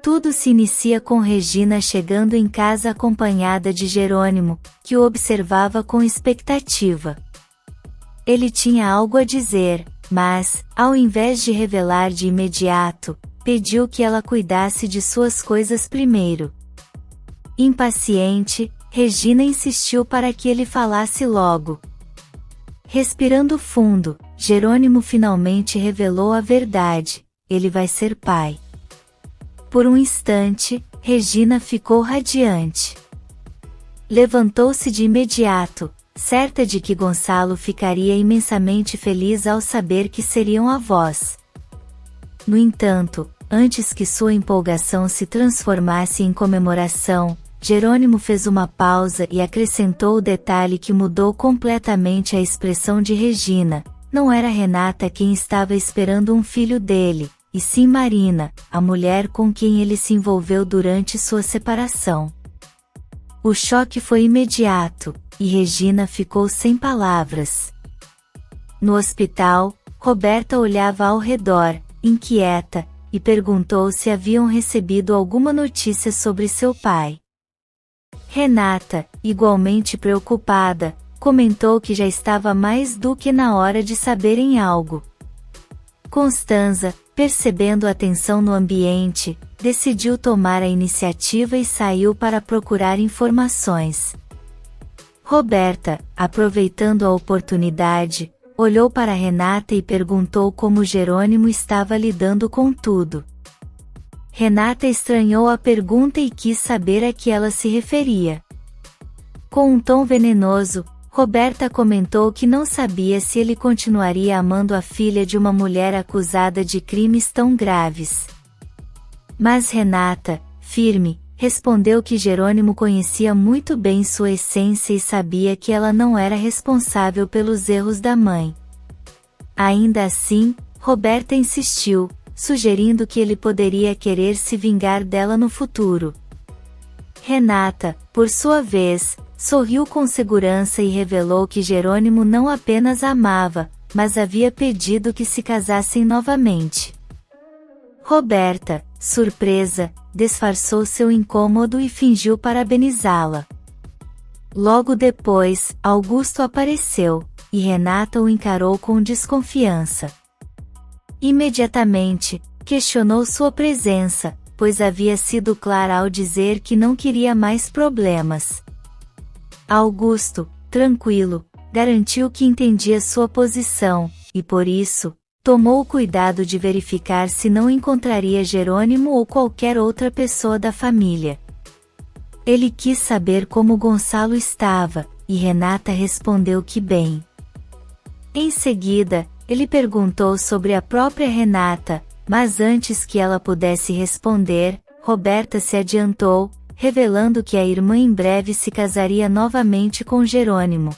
Tudo se inicia com Regina chegando em casa acompanhada de Jerônimo, que o observava com expectativa. Ele tinha algo a dizer, mas, ao invés de revelar de imediato, pediu que ela cuidasse de suas coisas primeiro. Impaciente, Regina insistiu para que ele falasse logo. Respirando fundo, Jerônimo finalmente revelou a verdade: ele vai ser pai. Por um instante, Regina ficou radiante. Levantou-se de imediato, certa de que Gonçalo ficaria imensamente feliz ao saber que seriam avós. No entanto, antes que sua empolgação se transformasse em comemoração, Jerônimo fez uma pausa e acrescentou o detalhe que mudou completamente a expressão de Regina: não era Renata quem estava esperando um filho dele, e sim Marina, a mulher com quem ele se envolveu durante sua separação. O choque foi imediato, e Regina ficou sem palavras. No hospital, Roberta olhava ao redor, inquieta, e perguntou se haviam recebido alguma notícia sobre seu pai. Renata, igualmente preocupada, comentou que já estava mais do que na hora de saberem algo. Constanza, percebendo a tensão no ambiente, decidiu tomar a iniciativa e saiu para procurar informações. Roberta, aproveitando a oportunidade, olhou para Renata e perguntou como Jerônimo estava lidando com tudo. Renata estranhou a pergunta e quis saber a que ela se referia. Com um tom venenoso, Roberta comentou que não sabia se ele continuaria amando a filha de uma mulher acusada de crimes tão graves. Mas Renata, firme, respondeu que Jerônimo conhecia muito bem sua essência e sabia que ela não era responsável pelos erros da mãe. Ainda assim, Roberta insistiu, sugerindo que ele poderia querer se vingar dela no futuro. Renata, por sua vez, sorriu com segurança e revelou que Jerônimo não apenas a amava, mas havia pedido que se casassem novamente. Roberta, surpresa, disfarçou seu incômodo e fingiu parabenizá-la. Logo depois, Augusto apareceu, e Renata o encarou com desconfiança. Imediatamente, questionou sua presença, pois havia sido clara ao dizer que não queria mais problemas. Augusto, tranquilo, garantiu que entendia sua posição, e por isso, tomou o cuidado de verificar se não encontraria Jerônimo ou qualquer outra pessoa da família. Ele quis saber como Gonçalo estava, e Renata respondeu que bem. Em seguida, ele perguntou sobre a própria Renata, mas antes que ela pudesse responder, Roberta se adiantou, revelando que a irmã em breve se casaria novamente com Jerônimo.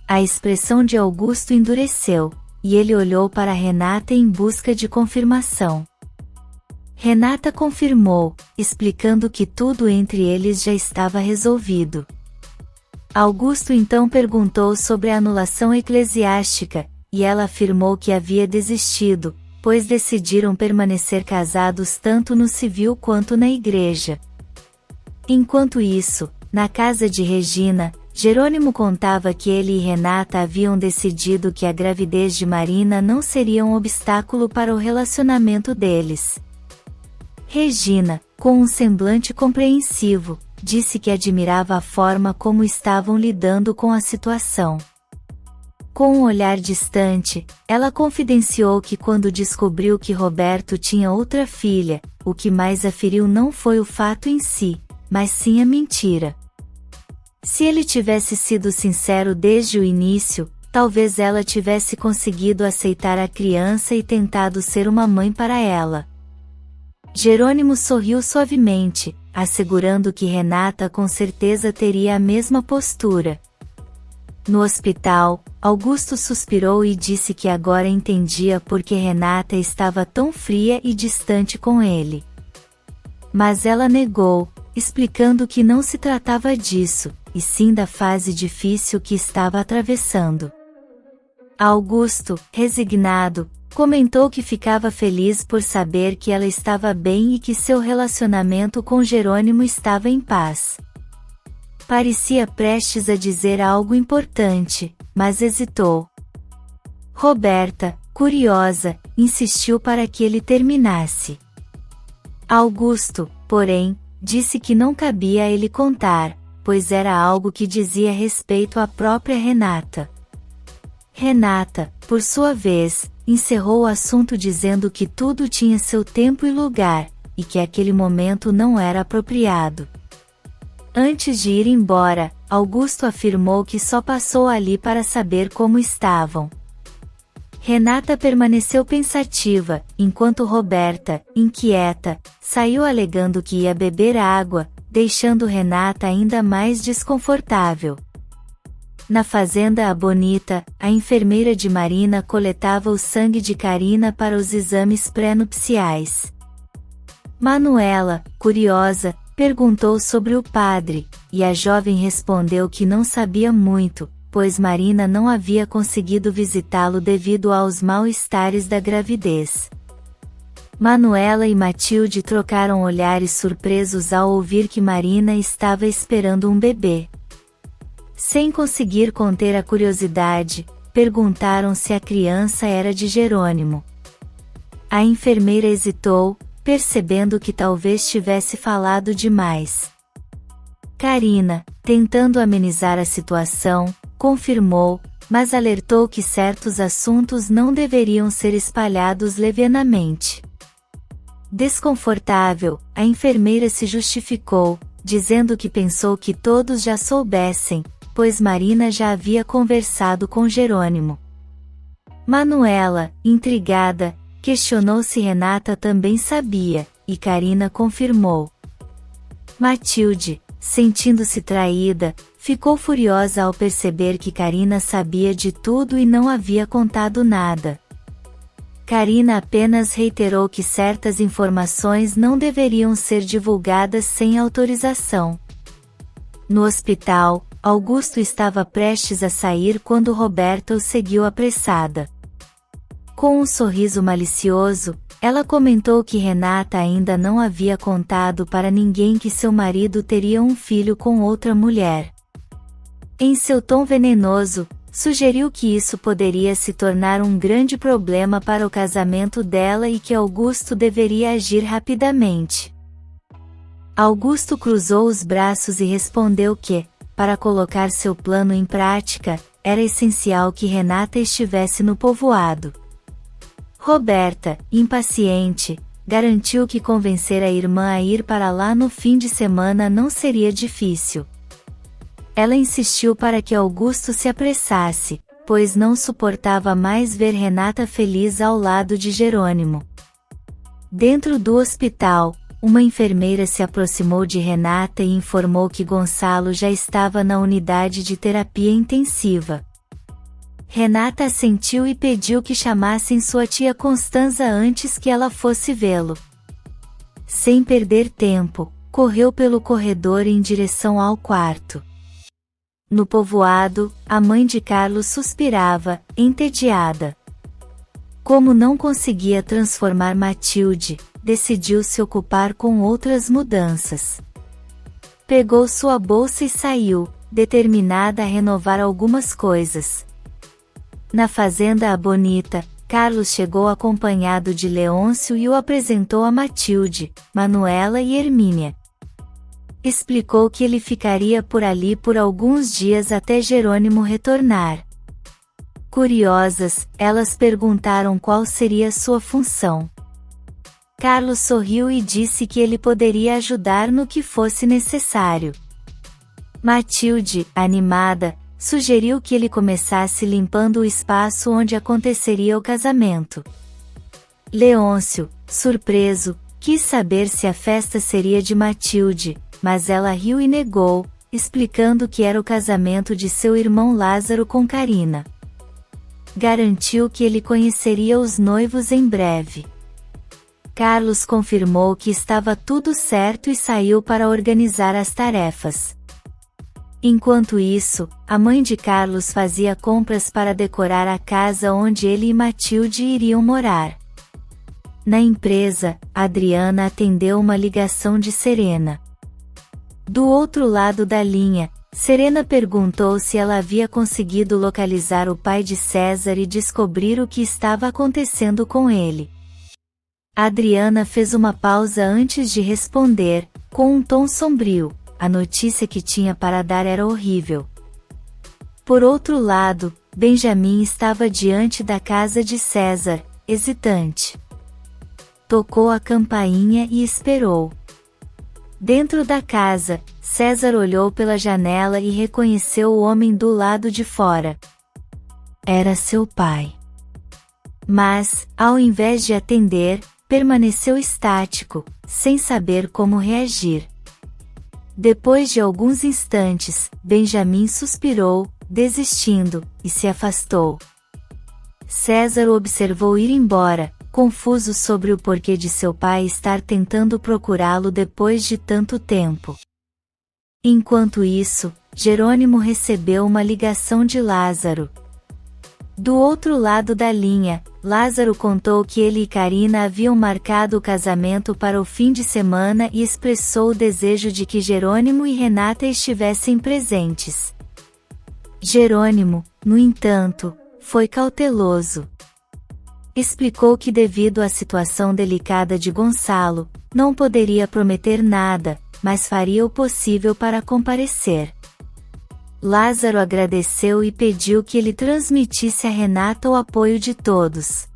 A expressão de Augusto endureceu, e ele olhou para Renata em busca de confirmação. Renata confirmou, explicando que tudo entre eles já estava resolvido. Augusto então perguntou sobre a anulação eclesiástica, e ela afirmou que havia desistido, pois decidiram permanecer casados tanto no civil quanto na igreja. Enquanto isso, na casa de Regina, Jerônimo contava que ele e Renata haviam decidido que a gravidez de Marina não seria um obstáculo para o relacionamento deles. Regina, com um semblante compreensivo, disse que admirava a forma como estavam lidando com a situação. Com um olhar distante, ela confidenciou que quando descobriu que Roberto tinha outra filha, o que mais a feriu não foi o fato em si, mas sim a mentira. Se ele tivesse sido sincero desde o início, talvez ela tivesse conseguido aceitar a criança e tentado ser uma mãe para ela. Jerônimo sorriu suavemente, assegurando que Renata com certeza teria a mesma postura. No hospital, Augusto suspirou e disse que agora entendia por que Renata estava tão fria e distante com ele. Mas ela negou, explicando que não se tratava disso, e sim da fase difícil que estava atravessando. Augusto, resignado, Comentou que ficava feliz por saber que ela estava bem e que seu relacionamento com Jerônimo estava em paz. Parecia prestes a dizer algo importante, mas hesitou. Roberta, curiosa, insistiu para que ele terminasse. Augusto, porém, disse que não cabia a ele contar, pois era algo que dizia respeito à própria Renata. Renata, por sua vez, encerrou o assunto dizendo que tudo tinha seu tempo e lugar, e que aquele momento não era apropriado. Antes de ir embora, Augusto afirmou que só passou ali para saber como estavam. Renata permaneceu pensativa, enquanto Roberta, inquieta, saiu alegando que ia beber água, deixando Renata ainda mais desconfortável. Na fazenda A Bonita, a enfermeira de Marina coletava o sangue de Carina para os exames pré-nupciais. Manuela, curiosa, perguntou sobre o padre, e a jovem respondeu que não sabia muito, pois Marina não havia conseguido visitá-lo devido aos mal-estares da gravidez. Manuela e Matilde trocaram olhares surpresos ao ouvir que Marina estava esperando um bebê. Sem conseguir conter a curiosidade, perguntaram se a criança era de Jerônimo. A enfermeira hesitou, percebendo que talvez tivesse falado demais. Carina, tentando amenizar a situação, confirmou, mas alertou que certos assuntos não deveriam ser espalhados levianamente. Desconfortável, a enfermeira se justificou, dizendo que pensou que todos já soubessem, pois Marina já havia conversado com Jerônimo. Manuela, intrigada, questionou se Renata também sabia, e Carina confirmou. Matilde, sentindo-se traída, ficou furiosa ao perceber que Carina sabia de tudo e não havia contado nada. Carina apenas reiterou que certas informações não deveriam ser divulgadas sem autorização. No hospital, Augusto estava prestes a sair quando Roberta o seguiu apressada. Com um sorriso malicioso, ela comentou que Renata ainda não havia contado para ninguém que seu marido teria um filho com outra mulher. Em seu tom venenoso, sugeriu que isso poderia se tornar um grande problema para o casamento dela e que Augusto deveria agir rapidamente. Augusto cruzou os braços e respondeu que, para colocar seu plano em prática, era essencial que Renata estivesse no povoado. Roberta, impaciente, garantiu que convencer a irmã a ir para lá no fim de semana não seria difícil. Ela insistiu para que Augusto se apressasse, pois não suportava mais ver Renata feliz ao lado de Jerônimo. Dentro do hospital, uma enfermeira se aproximou de Renata e informou que Gonçalo já estava na unidade de terapia intensiva. Renata assentiu e pediu que chamassem sua tia Constanza antes que ela fosse vê-lo. Sem perder tempo, correu pelo corredor em direção ao quarto. No povoado, a mãe de Carlos suspirava, entediada. Como não conseguia transformar Matilde, decidiu se ocupar com outras mudanças. Pegou sua bolsa e saiu, determinada a renovar algumas coisas. Na fazenda A Bonita, Carlos chegou acompanhado de Leôncio e o apresentou a Matilde, Manuela e Hermínia. Explicou que ele ficaria por ali por alguns dias até Jerônimo retornar. Curiosas, elas perguntaram qual seria sua função. Carlos sorriu e disse que ele poderia ajudar no que fosse necessário. Matilde, animada, sugeriu que ele começasse limpando o espaço onde aconteceria o casamento. Leôncio, surpreso, quis saber se a festa seria de Matilde, mas ela riu e negou, explicando que era o casamento de seu irmão Lázaro com Carina. Garantiu que ele conheceria os noivos em breve. Carlos confirmou que estava tudo certo e saiu para organizar as tarefas. Enquanto isso, a mãe de Carlos fazia compras para decorar a casa onde ele e Matilde iriam morar. Na empresa, Adriana atendeu uma ligação de Serena. Do outro lado da linha, Serena perguntou se ela havia conseguido localizar o pai de César e descobrir o que estava acontecendo com ele. Adriana fez uma pausa antes de responder, com um tom sombrio. A notícia que tinha para dar era horrível. Por outro lado, Benjamin estava diante da casa de César, hesitante. Tocou a campainha e esperou. Dentro da casa, César olhou pela janela e reconheceu o homem do lado de fora. Era seu pai. Mas, ao invés de atender, permaneceu estático, sem saber como reagir. Depois de alguns instantes, Benjamin suspirou, desistindo, e se afastou. César o observou ir embora, confuso sobre o porquê de seu pai estar tentando procurá-lo depois de tanto tempo. Enquanto isso, Jerônimo recebeu uma ligação de Lázaro. Do outro lado da linha, Lázaro contou que ele e Karina haviam marcado o casamento para o fim de semana e expressou o desejo de que Jerônimo e Renata estivessem presentes. Jerônimo, no entanto, foi cauteloso. Explicou que devido à situação delicada de Gonçalo, não poderia prometer nada, mas faria o possível para comparecer. Lázaro agradeceu e pediu que ele transmitisse a Renata o apoio de todos.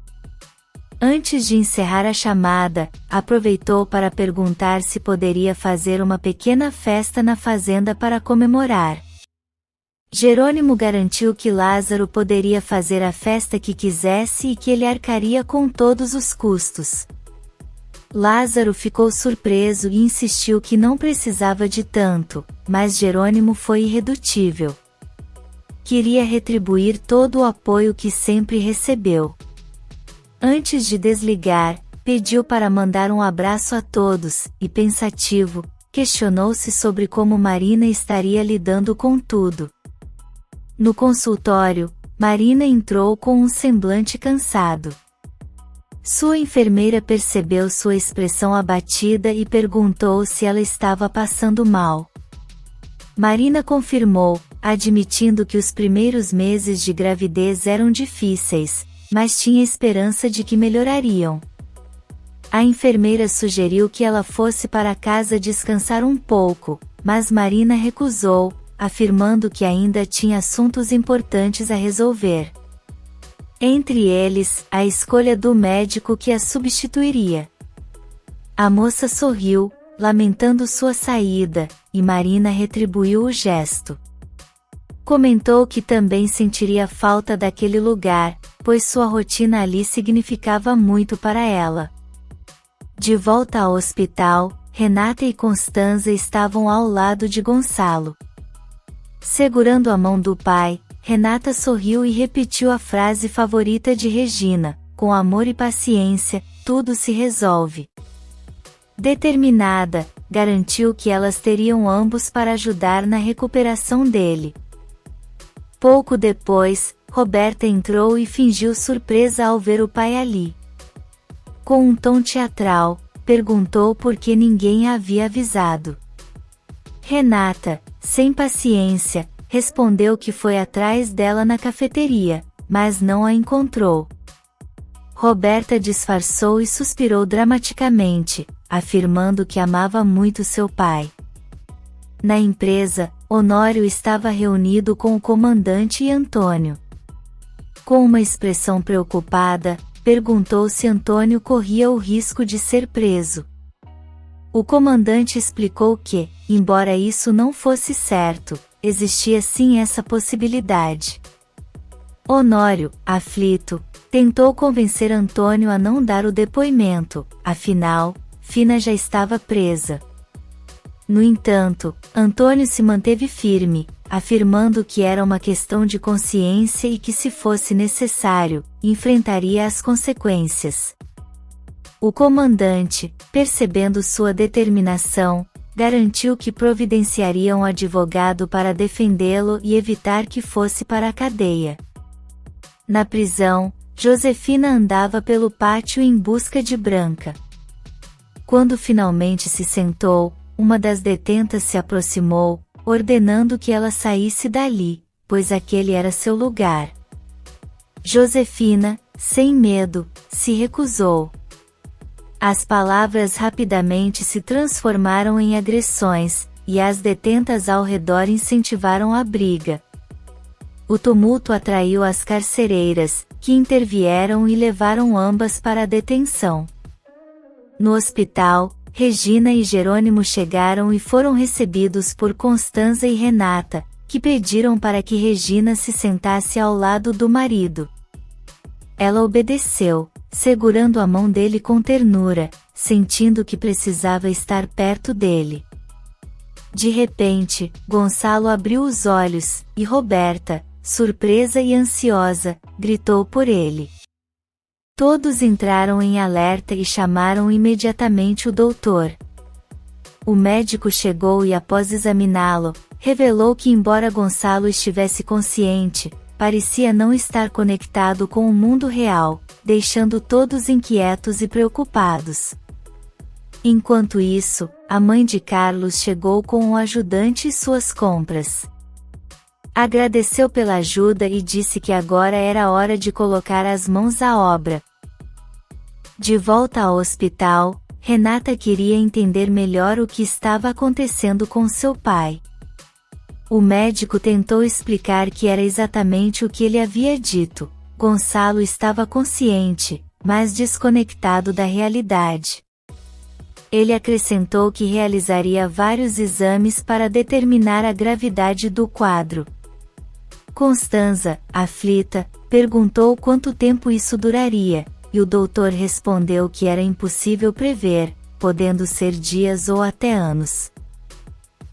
Antes de encerrar a chamada, aproveitou para perguntar se poderia fazer uma pequena festa na fazenda para comemorar. Jerônimo garantiu que Lázaro poderia fazer a festa que quisesse e que ele arcaria com todos os custos. Lázaro ficou surpreso e insistiu que não precisava de tanto, mas Jerônimo foi irredutível. Queria retribuir todo o apoio que sempre recebeu. Antes de desligar, pediu para mandar um abraço a todos, e pensativo, questionou-se sobre como Marina estaria lidando com tudo. No consultório, Marina entrou com um semblante cansado. Sua enfermeira percebeu sua expressão abatida e perguntou se ela estava passando mal. Marina confirmou, admitindo que os primeiros meses de gravidez eram difíceis, mas tinha esperança de que melhorariam. A enfermeira sugeriu que ela fosse para casa descansar um pouco, mas Marina recusou, afirmando que ainda tinha assuntos importantes a resolver. Entre eles, a escolha do médico que a substituiria. A moça sorriu, lamentando sua saída, e Marina retribuiu o gesto. Comentou que também sentiria falta daquele lugar, pois sua rotina ali significava muito para ela. De volta ao hospital, Renata e Constanza estavam ao lado de Gonçalo. Segurando a mão do pai, Renata sorriu e repetiu a frase favorita de Regina: com amor e paciência, tudo se resolve. Determinada, garantiu que elas teriam ambos para ajudar na recuperação dele. Pouco depois, Roberta entrou e fingiu surpresa ao ver o pai ali. Com um tom teatral, perguntou por que ninguém a havia avisado. Renata, sem paciência, respondeu que foi atrás dela na cafeteria, mas não a encontrou. Roberta disfarçou e suspirou dramaticamente, afirmando que amava muito seu pai. Na empresa, Honório estava reunido com o comandante e Antônio. Com uma expressão preocupada, perguntou se Antônio corria o risco de ser preso. O comandante explicou que, embora isso não fosse certo, existia sim essa possibilidade. Honório, aflito, tentou convencer Antônio a não dar o depoimento, afinal, Fina já estava presa. No entanto, Antônio se manteve firme, afirmando que era uma questão de consciência e que se fosse necessário, enfrentaria as consequências. O comandante, percebendo sua determinação, garantiu que providenciaria um advogado para defendê-lo e evitar que fosse para a cadeia. Na prisão, Josefina andava pelo pátio em busca de Branca. Quando finalmente se sentou, uma das detentas se aproximou, ordenando que ela saísse dali, pois aquele era seu lugar. Josefina, sem medo, se recusou. As palavras rapidamente se transformaram em agressões, e as detentas ao redor incentivaram a briga. O tumulto atraiu as carcereiras, que intervieram e levaram ambas para a detenção. No hospital, Regina e Jerônimo chegaram e foram recebidos por Constanza e Renata, que pediram para que Regina se sentasse ao lado do marido. Ela obedeceu, segurando a mão dele com ternura, sentindo que precisava estar perto dele. De repente, Gonçalo abriu os olhos, e Roberta, surpresa e ansiosa, gritou por ele. Todos entraram em alerta e chamaram imediatamente o doutor. O médico chegou e, após examiná-lo, revelou que, embora Gonçalo estivesse consciente, parecia não estar conectado com o mundo real, deixando todos inquietos e preocupados. Enquanto isso, a mãe de Carlos chegou com o ajudante e suas compras. Agradeceu pela ajuda e disse que agora era hora de colocar as mãos à obra. De volta ao hospital, Renata queria entender melhor o que estava acontecendo com seu pai. O médico tentou explicar que era exatamente o que ele havia dito: Gonçalo estava consciente, mas desconectado da realidade. Ele acrescentou que realizaria vários exames para determinar a gravidade do quadro. Constanza, aflita, perguntou quanto tempo isso duraria, e o doutor respondeu que era impossível prever, podendo ser dias ou até anos.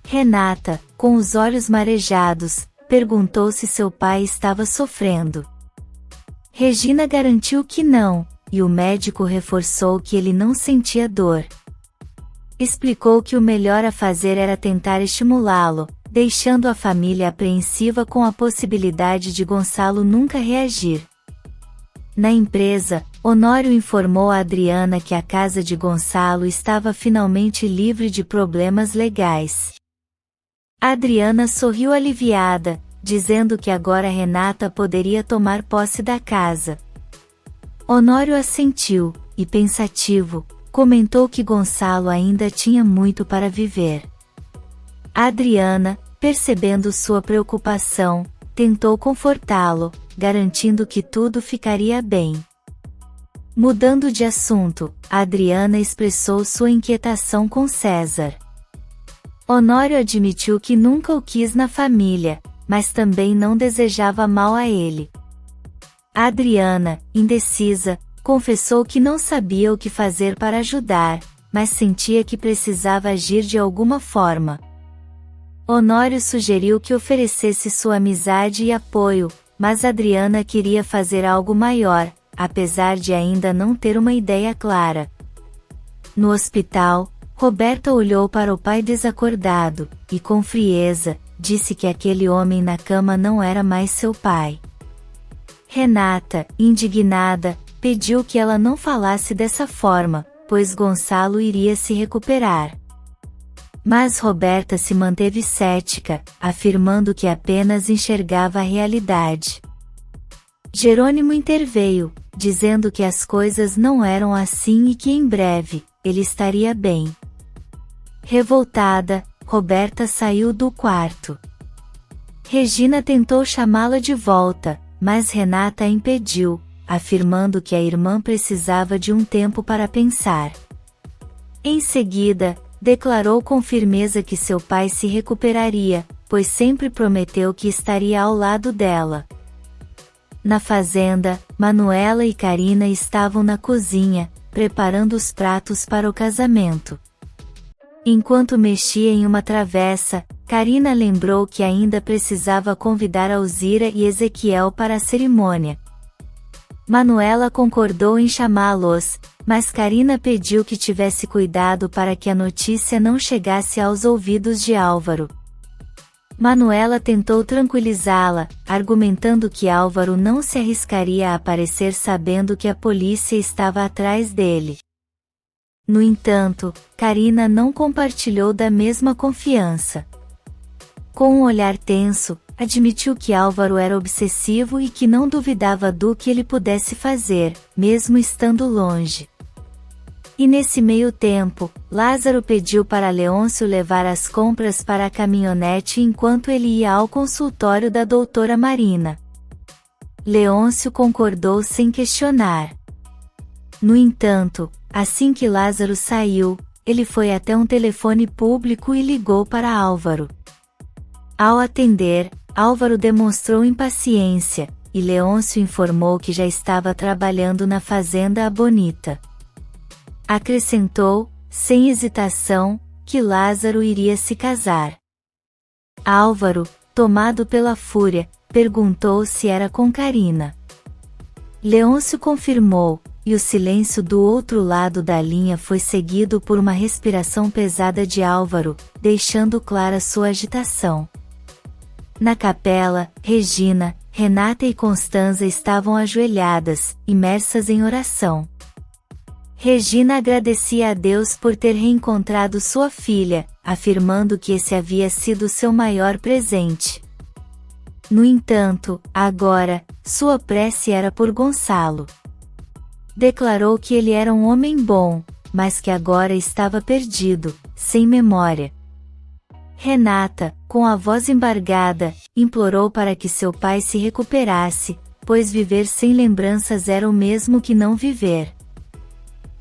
Renata, com os olhos marejados, perguntou se seu pai estava sofrendo. Regina garantiu que não, e o médico reforçou que ele não sentia dor. Explicou que o melhor a fazer era tentar estimulá-lo, deixando a família apreensiva com a possibilidade de Gonçalo nunca reagir. Na empresa, Honório informou a Adriana que a casa de Gonçalo estava finalmente livre de problemas legais. Adriana sorriu aliviada, dizendo que agora Renata poderia tomar posse da casa. Honório assentiu, e pensativo, comentou que Gonçalo ainda tinha muito para viver. Adriana, percebendo sua preocupação, tentou confortá-lo, garantindo que tudo ficaria bem. Mudando de assunto, Adriana expressou sua inquietação com César. Honório admitiu que nunca o quis na família, mas também não desejava mal a ele. Adriana, indecisa, confessou que não sabia o que fazer para ajudar, mas sentia que precisava agir de alguma forma. Honório sugeriu que oferecesse sua amizade e apoio, mas Adriana queria fazer algo maior, apesar de ainda não ter uma ideia clara. No hospital, Roberta olhou para o pai desacordado, e com frieza, disse que aquele homem na cama não era mais seu pai. Renata, indignada, pediu que ela não falasse dessa forma, pois Gonçalo iria se recuperar. Mas Roberta se manteve cética, afirmando que apenas enxergava a realidade. Jerônimo interveio, dizendo que as coisas não eram assim e que em breve, ele estaria bem. Revoltada, Roberta saiu do quarto. Regina tentou chamá-la de volta, mas Renata a impediu, afirmando que a irmã precisava de um tempo para pensar. Em seguida, declarou com firmeza que seu pai se recuperaria, pois sempre prometeu que estaria ao lado dela. Na fazenda, Manuela e Karina estavam na cozinha, preparando os pratos para o casamento. Enquanto mexia em uma travessa, Karina lembrou que ainda precisava convidar Alzira e Ezequiel para a cerimônia. Manuela concordou em chamá-los, Mas Carina pediu que tivesse cuidado para que a notícia não chegasse aos ouvidos de Álvaro. Manuela tentou tranquilizá-la, argumentando que Álvaro não se arriscaria a aparecer sabendo que a polícia estava atrás dele. No entanto, Carina não compartilhou da mesma confiança. Com um olhar tenso, admitiu que Álvaro era obsessivo e que não duvidava do que ele pudesse fazer, mesmo estando longe. E nesse meio tempo, Lázaro pediu para Leôncio levar as compras para a caminhonete enquanto ele ia ao consultório da doutora Marina. Leôncio concordou sem questionar. No entanto, assim que Lázaro saiu, ele foi até um telefone público e ligou para Álvaro. Ao atender, Álvaro demonstrou impaciência, e Leôncio informou que já estava trabalhando na fazenda A Bonita. Acrescentou, sem hesitação, que Lázaro iria se casar. Álvaro, tomado pela fúria, perguntou se era com Carina. Leôncio confirmou, e o silêncio do outro lado da linha foi seguido por uma respiração pesada de Álvaro, deixando clara sua agitação. Na capela, Regina, Renata e Constanza estavam ajoelhadas, imersas em oração. Regina agradecia a Deus por ter reencontrado sua filha, afirmando que esse havia sido seu maior presente. No entanto, agora, sua prece era por Gonçalo. Declarou que ele era um homem bom, mas que agora estava perdido, sem memória. Renata, com a voz embargada, implorou para que seu pai se recuperasse, pois viver sem lembranças era o mesmo que não viver.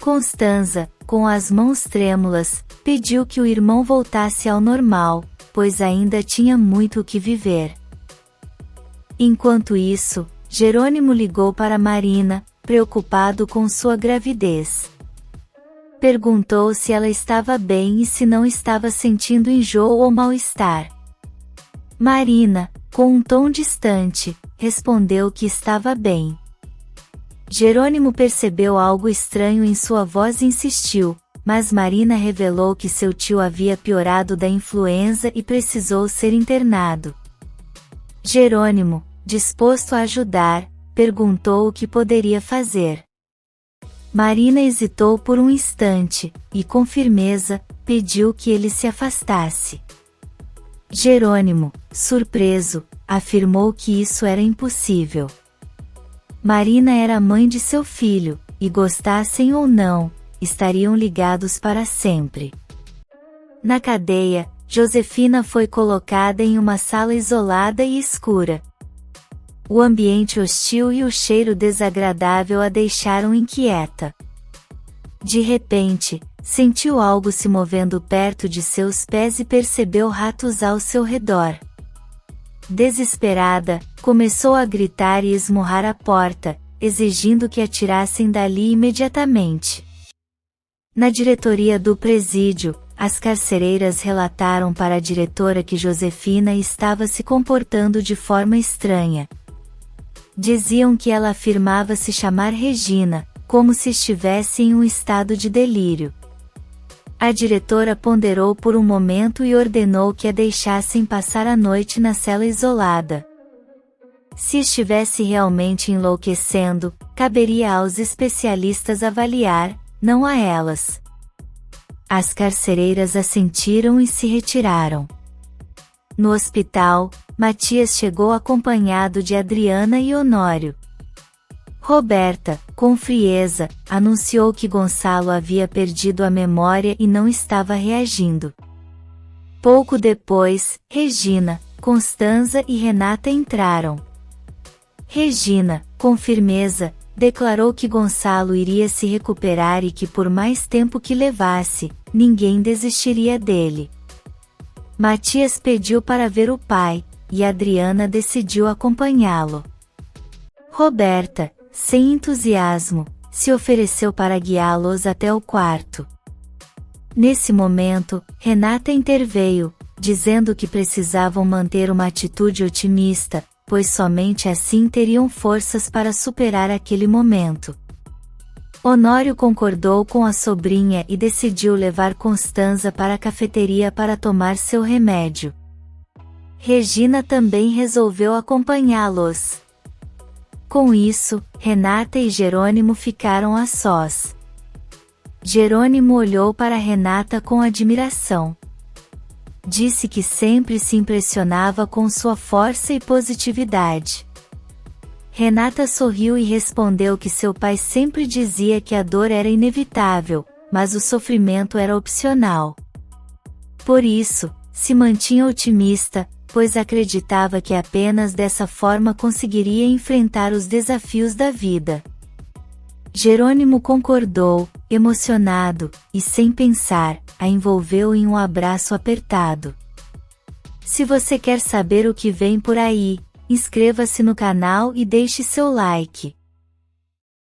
Constanza, com as mãos trêmulas, pediu que o irmão voltasse ao normal, pois ainda tinha muito o que viver. Enquanto isso, Jerônimo ligou para Marina, preocupado com sua gravidez. Perguntou se ela estava bem e se não estava sentindo enjoo ou mal-estar. Marina, com um tom distante, respondeu que estava bem. Jerônimo percebeu algo estranho em sua voz e insistiu, mas Marina revelou que seu tio havia piorado da influenza e precisou ser internado. Jerônimo, disposto a ajudar, perguntou o que poderia fazer. Marina hesitou por um instante, e com firmeza, pediu que ele se afastasse. Jerônimo, surpreso, afirmou que isso era impossível. Marina era a mãe de seu filho, e gostassem ou não, estariam ligados para sempre. Na cadeia, Josefina foi colocada em uma sala isolada e escura. O ambiente hostil e o cheiro desagradável a deixaram inquieta. De repente, sentiu algo se movendo perto de seus pés e percebeu ratos ao seu redor. Desesperada, começou a gritar e esmurrar a porta, exigindo que a tirassem dali imediatamente. Na diretoria do presídio, as carcereiras relataram para a diretora que Josefina estava se comportando de forma estranha. Diziam que ela afirmava se chamar Regina, como se estivesse em um estado de delírio. A diretora ponderou por um momento e ordenou que a deixassem passar a noite na cela isolada. Se estivesse realmente enlouquecendo, caberia aos especialistas avaliar, não a elas. As carcereiras assentiram e se retiraram. No hospital, Matias chegou acompanhado de Adriana e Honório. Roberta, com frieza, anunciou que Gonçalo havia perdido a memória e não estava reagindo. Pouco depois, Regina, Constanza e Renata entraram. Regina, com firmeza, declarou que Gonçalo iria se recuperar e que por mais tempo que levasse, ninguém desistiria dele. Matias pediu para ver o pai, e Adriana decidiu acompanhá-lo. Roberta, sem entusiasmo, se ofereceu para guiá-los até o quarto. Nesse momento, Renata interveio, dizendo que precisavam manter uma atitude otimista, pois somente assim teriam forças para superar aquele momento. Honório concordou com a sobrinha e decidiu levar Constanza para a cafeteria para tomar seu remédio. Regina também resolveu acompanhá-los. Com isso, Renata e Jerônimo ficaram a sós. Jerônimo olhou para Renata com admiração. Disse que sempre se impressionava com sua força e positividade. Renata sorriu e respondeu que seu pai sempre dizia que a dor era inevitável, mas o sofrimento era opcional. Por isso, se mantinha otimista, pois acreditava que apenas dessa forma conseguiria enfrentar os desafios da vida. Jerônimo concordou, emocionado, e sem pensar, a envolveu em um abraço apertado. Se você quer saber o que vem por aí, inscreva-se no canal e deixe seu like.